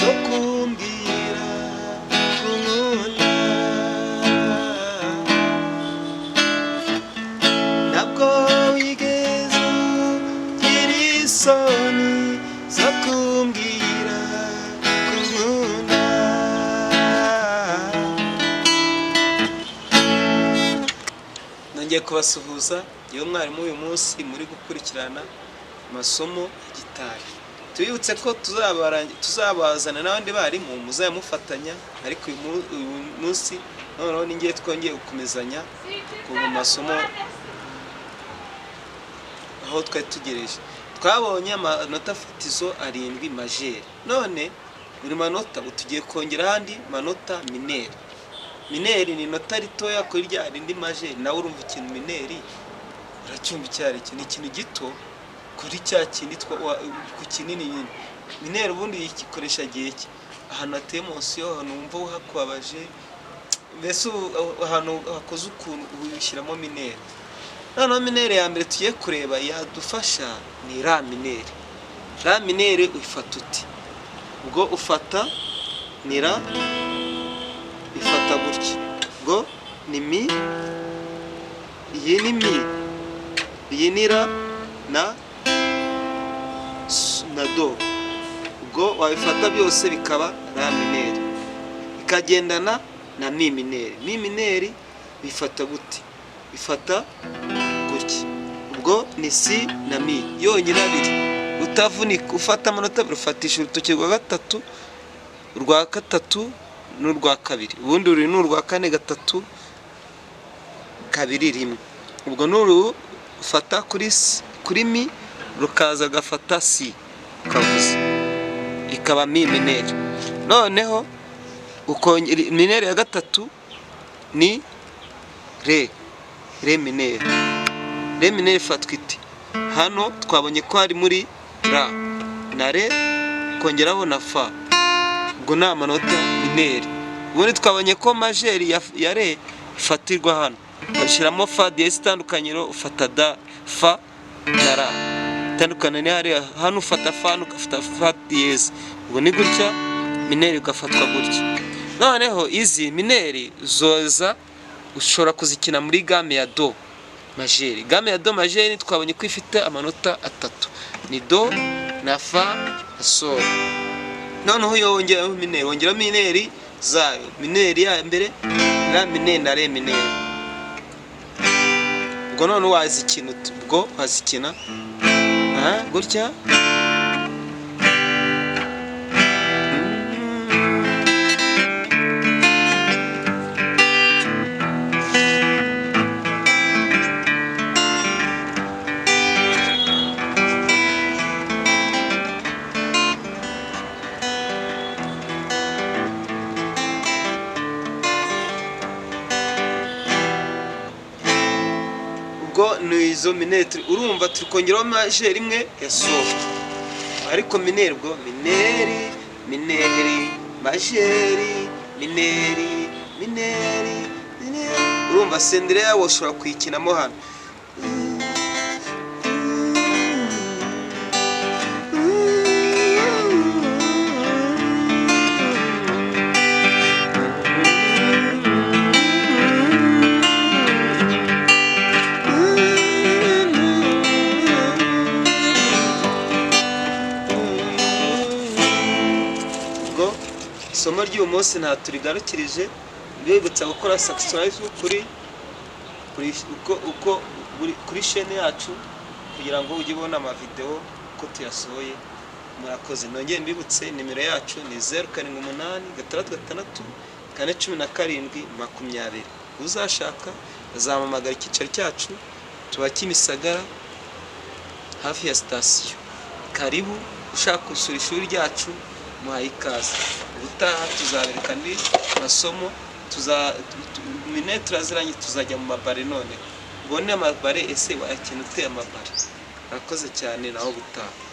zo kumbwira kunkunda ntabwo wigeze ugira isoni zo kumbwira kunkunda nongeye kubasuhuza yewe mwarimu uyu munsi muri gukurikirana amasomo ya gitari tubibutse ko tuzabazana n'abandi barimu muzamufatanya ariko uyu munsi noneho ningiye twongeye gukomezanya ku masomo aho twari tugereje twabonye amanota fatizo 7 majeri none buri manota utugiye kongera handi manota mineri. Mineri ni nota ritoya kuri rya rindi majeri nawe urumva ikintu mineri uracyumva cyari ikintu gito kuri cya kindi ku kinini nyine. Mineri ubundi yikoresha gihe ki ahantu ateye munsi yo numva uhakwabaje mbese ahantu hakoze ukuntu ubishyiramo mineri. None mineri ya mbere tugiye kureba yadufasha ni ra mineri. Ra mineri uyifata uti ubwo ufata ni ra ifata gutya ubwo ni mi iyi ni mi iyi ni ra na do ubwo wabifata byose bikaba ra mineri ikagendana na mi mineri. Mi mineri bifata gute bifata gutya ubwo ni si na mi yonyine abiri utavunika ufata amanota ufatisha urutoki rwa gatatu urwa gatatu n'urwa kabiri ubundi uri n'urwa kane gatatu kabiri rimwe ubwo nuru ufata kuri mi rukaza gafata si kavuze ikaba mi mineri. Noneho ukongera mineri ya gatatu ni re mineri. Re mineri fatwa iti hano twabonye ko hari muri ra na re kongeraho na fa ubwo ni amanota mineri. Ubundi twabonye ko majeri ya re ifatirwa hano bashyiramo fa diyezi itandukanyiro ufata da fa na ra itandukana ni hano ufata fa hano ugafata fa diyezi ubwo ni gutya mineri ugafatwa gutya. Noneho izi mineri zoza ushobora kuzikina muri game ya do majeri. Game ya do majeri twabonye ko ifite amanota 3 ni do na fa na sol. Noneho yongeraho mineri wongeraho mineri zayo mineri ya mbere na mineri na re mineri ubwo none wazikina ubwo wazikina gutya ubwo nizo mineri urumva turikongeraho majeri imwe ya sol ariko mineri ubwo mineri majeri mineri urumva sendire yawe ushobora kuyikinamo hano isomo ry'uyu munsi nta turigarukirije mbibutsa gukora subscribe kuri chaîne yacu kugira ngo ujye ubona amavideo ko tuyasohoye. Murakoze. Nongeye mbibutse nimero yacu ni 0786461720 uzashaka azamamagara icyicaro cyacu tuba Kimisagara hafi ya station. Karibu ushaka gusura ishuri ryacu muhaye ikaze. Ubutaha tuzabereka ni masomo mineri turaziranye tuzajya mu mabare none ubone amabare ese wayakeneye amabare. Murakoze cyane naho ubutaha.